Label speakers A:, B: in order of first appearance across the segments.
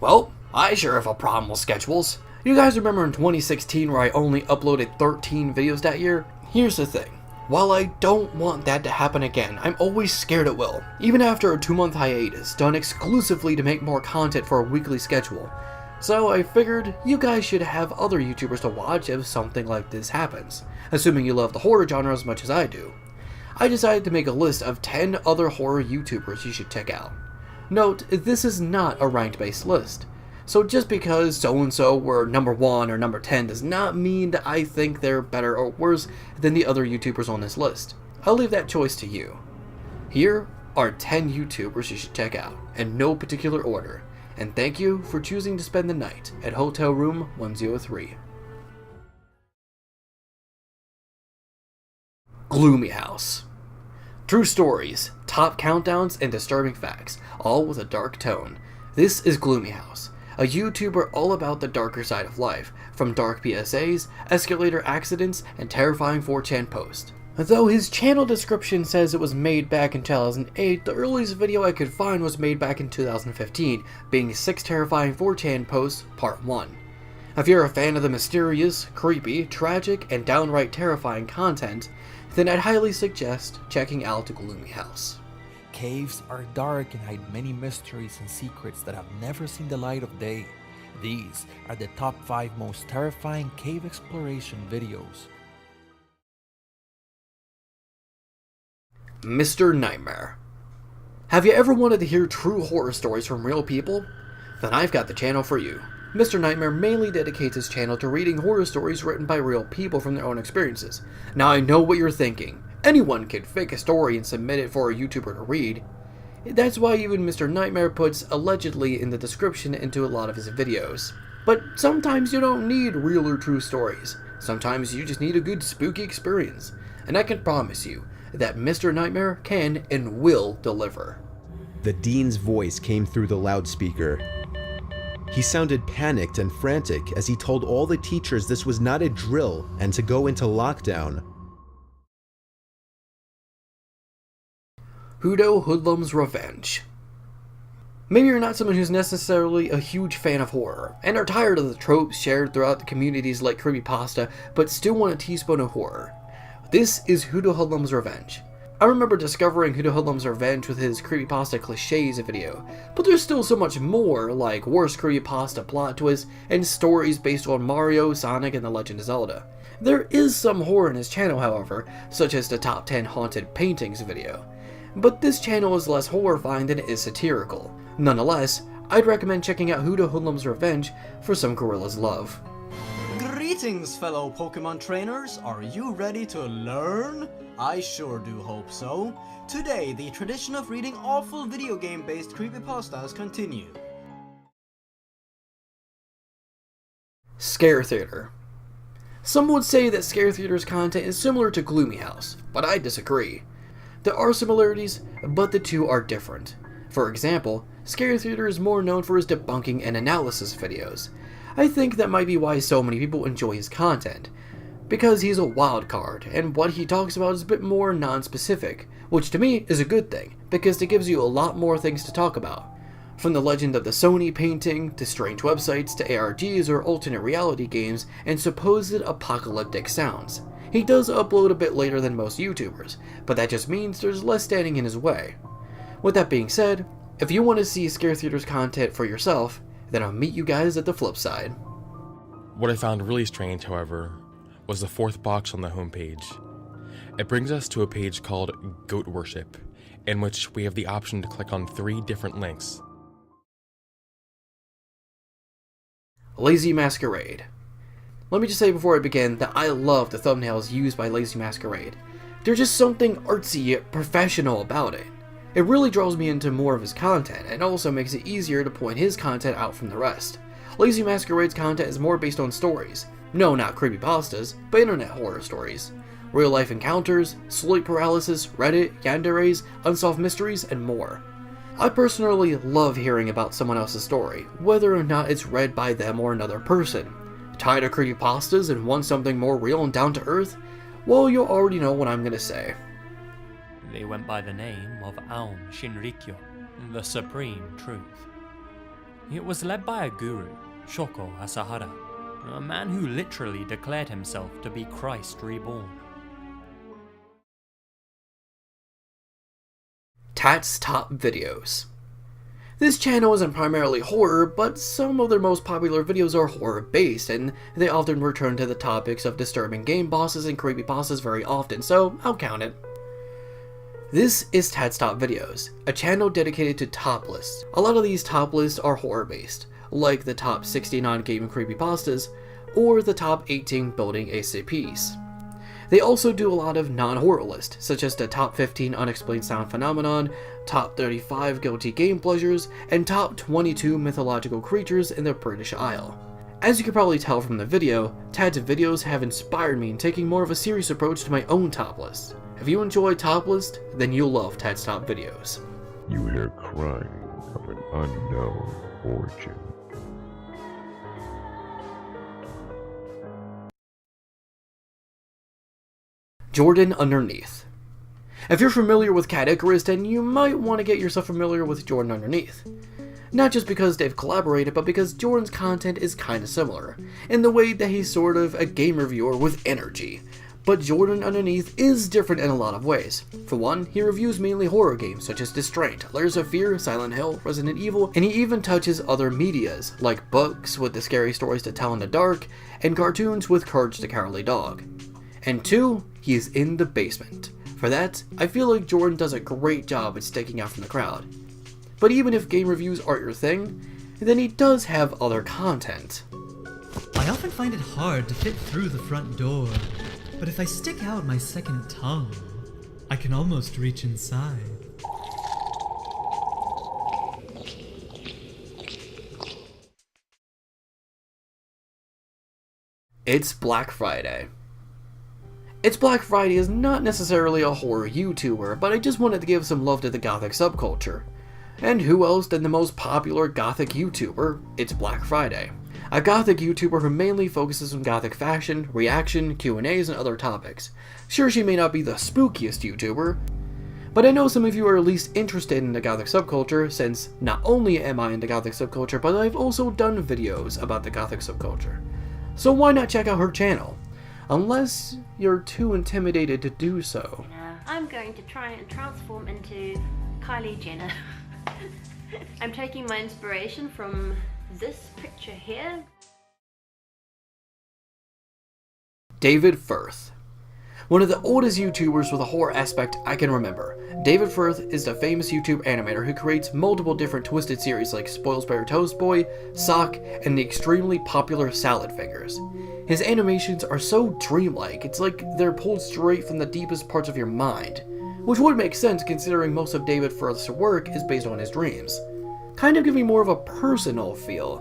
A: Well, I sure have a problem with schedules. You guys remember in 2016 where I only uploaded 13 videos that year? Here's the thing. While I don't want that to happen again, I'm always scared it will, even after a 2-month hiatus done exclusively to make more content for a weekly schedule. So I figured you guys should have other YouTubers to watch if something like this happens, assuming you love the horror genre as much as I do. I decided to make a list of 10 other horror YouTubers you should check out. Note, this is not a ranked-based list, so just because so-and-so were number 1 or number 10 does not mean that I think they're better or worse than the other YouTubers on this list. I'll leave that choice to you. Here are 10 YouTubers you should check out, in no particular order, and thank you for choosing to spend the night at Hotel Room 103. Gloomy House. True stories, top countdowns, and disturbing facts, all with a dark tone. This is Gloomy House, a YouTuber all about the darker side of life, from dark PSAs, escalator accidents, and terrifying 4chan posts. Though his channel description says it was made back in 2008, the earliest video I could find was made back in 2015, being 6 terrifying 4chan posts, part 1. If you're a fan of the mysterious, creepy, tragic, and downright terrifying content, then I'd highly suggest checking out Gloomy House.
B: Caves are dark and hide many mysteries and secrets that have never seen the light of day. These are the top 5 most terrifying cave exploration videos.
A: Mr. Nightmare. Have you ever wanted to hear true horror stories from real people? Then I've got the channel for you. Mr. Nightmare mainly dedicates his channel to reading horror stories written by real people from their own experiences. Now I know what you're thinking. Anyone can fake a story and submit it for a YouTuber to read. That's why even Mr. Nightmare puts allegedly in the description into a lot of his videos. But sometimes you don't need real or true stories. Sometimes you just need a good spooky experience. And I can promise you that Mr. Nightmare can and will deliver.
C: The dean's voice came through the loudspeaker. He sounded panicked and frantic as he told all the teachers this was not a drill and to go into lockdown.
A: To Hoodlums Revenge. Maybe you're not someone who's necessarily a huge fan of horror, and are tired of the tropes shared throughout the communities like Creepypasta, but still want a teaspoon of horror. This is To Hoodlums Revenge. I remember discovering To Hoodlums Revenge with his Creepypasta cliches video, but there's still so much more, like worst Creepypasta plot twists and stories based on Mario, Sonic, and The Legend of Zelda. There is some horror in his channel, however, such as the Top 10 Haunted Paintings video. But this channel is less horrifying than it is satirical. Nonetheless, I'd recommend checking out To Hoodlums Revenge for some gorilla's love.
D: Greetings, fellow Pokemon trainers! Are you ready to learn? I sure do hope so. Today, the tradition of reading awful video game-based creepypastas continue.
A: Scare Theater. Some would say that Scare Theater's content is similar to Gloomy House, but I disagree. There are similarities, but the two are different. For example, Scare Theater is more known for his debunking and analysis videos. I think that might be why so many people enjoy his content, because he's a wild card, and what he talks about is a bit more non-specific, which to me is a good thing, because it gives you a lot more things to talk about. From the legend of the Sony painting, to strange websites, to ARGs or alternate reality games, and supposed apocalyptic sounds. He does upload a bit later than most YouTubers, but that just means there's less standing in his way. With that being said, if you want to see Scare Theater's content for yourself, then I'll meet you guys at the flip side.
E: What I found really strange, however, was the 4th box on the homepage. It brings us to a page called Goat Worship, in which we have the option to click on 3 different links.
A: Lazy Masquerade. Let me just say before I begin that I love the thumbnails used by Lazy Masquerade. There's just something artsy yet professional about it. It really draws me into more of his content, and also makes it easier to point his content out from the rest. Lazy Masquerade's content is more based on stories. No, not creepypastas, but internet horror stories. Real life encounters, sleep paralysis, Reddit, yanderes, unsolved mysteries, and more. I personally love hearing about someone else's story, whether or not it's read by them or another person. Tired of creepypastas and want something more real and down to earth? Well, you already know what I'm gonna say.
F: They went by the name of Aum Shinrikyo, the Supreme Truth. It was led by a guru, Shoko Asahara, a man who literally declared himself to be Christ reborn.
A: Tat's Top Videos. This channel isn't primarily horror, but some of their most popular videos are horror-based, and they often return to the topics of disturbing game bosses and creepypastas very often, so I'll count it. This is Tat's Top Videos, a channel dedicated to top lists. A lot of these top lists are horror-based, like the top 69 game creepypastas, or the top 18 building ACPs. They also do a lot of non-horror lists, such as the top 15 unexplained sound phenomenon, top 35 guilty game pleasures, and top 22 mythological creatures in the British Isle. As you can probably tell from the video, Tad's videos have inspired me in taking more of a serious approach to my own top list. If you enjoy top list, then you'll love Tad's Top Videos.
G: You hear crying of an unknown origin.
A: Jordan Underneath. If you're familiar with Cat Icarus, then you might want to get yourself familiar with Jordan Underneath. Not just because they've collaborated, but because Jordan's content is kinda similar, in the way that he's sort of a game reviewer with energy. But Jordan Underneath is different in a lot of ways. For one, he reviews mainly horror games such as Distraint, Layers of Fear, Silent Hill, Resident Evil, and he even touches other medias, like books with the scary stories to tell in the dark, and cartoons with Courage the Cowardly Dog. And two, he is in the basement. For that, I feel like Jordan does a great job at sticking out from the crowd. But even if game reviews aren't your thing, then he does have other content.
H: I often find it hard to fit through the front door, but if I stick out my second tongue, I can almost reach inside.
A: It's Black Friday. It's Black Friday is not necessarily a horror YouTuber, but I just wanted to give some love to the Gothic subculture. And who else than the most popular Gothic YouTuber, It's Black Friday. A Gothic YouTuber who mainly focuses on Gothic fashion, reaction, Q&As, and other topics. Sure, she may not be the spookiest YouTuber, but I know some of you are at least interested in the Gothic subculture, since not only am I in the Gothic subculture, but I've also done videos about the Gothic subculture. So why not check out her channel? Unless you're too intimidated to do so.
I: I'm going to try and transform into Kylie Jenner. I'm taking my inspiration from this picture here.
A: David Firth. One of the oldest YouTubers with a horror aspect I can remember. David Firth is the famous YouTube animator who creates multiple different twisted series like Spoilsbury Toast Boy, Sock, and the extremely popular Salad Fingers. His animations are so dreamlike, it's like they're pulled straight from the deepest parts of your mind, which would make sense considering most of David Firth's work is based on his dreams. Kind of giving more of a personal feel,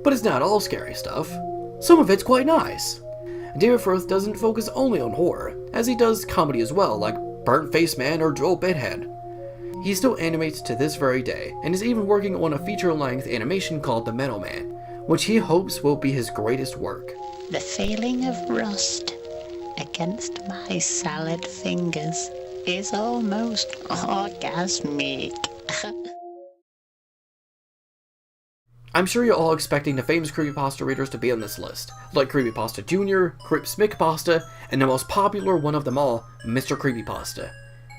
A: but it's not all scary stuff. Some of it's quite nice. David Firth doesn't focus only on horror, as he does comedy as well, like Burnt Face Man or Joel Bithead. He still animates to this very day, and is even working on a feature-length animation called The Metal Man, which he hopes will be his greatest work.
J: The feeling of rust against my salad fingers is almost orgasmic.
A: I'm sure you're all expecting the famous Creepypasta Readers to be on this list, like Creepypasta Jr., Creepsmickpasta, and the most popular one of them all, Mr. Creepypasta.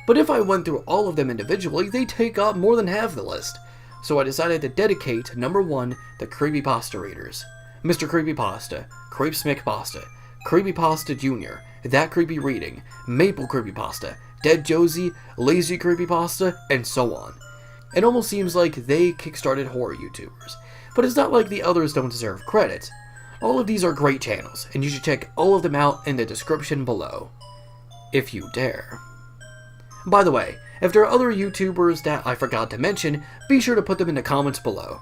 A: But if I went through all of them individually, they take up more than half the list, so I decided to dedicate number 1 the Creepypasta Readers. Mr. Creepypasta, Creepsmickpasta, Creepypasta Jr., That Creepy Reading, Maple Creepypasta, Dead Josie, Lazy Creepypasta, and so on. It almost seems like they kickstarted horror YouTubers, but it's not like the others don't deserve credit. All of these are great channels, and you should check all of them out in the description below. If you dare. By the way, if there are other YouTubers that I forgot to mention, be sure to put them in the comments below.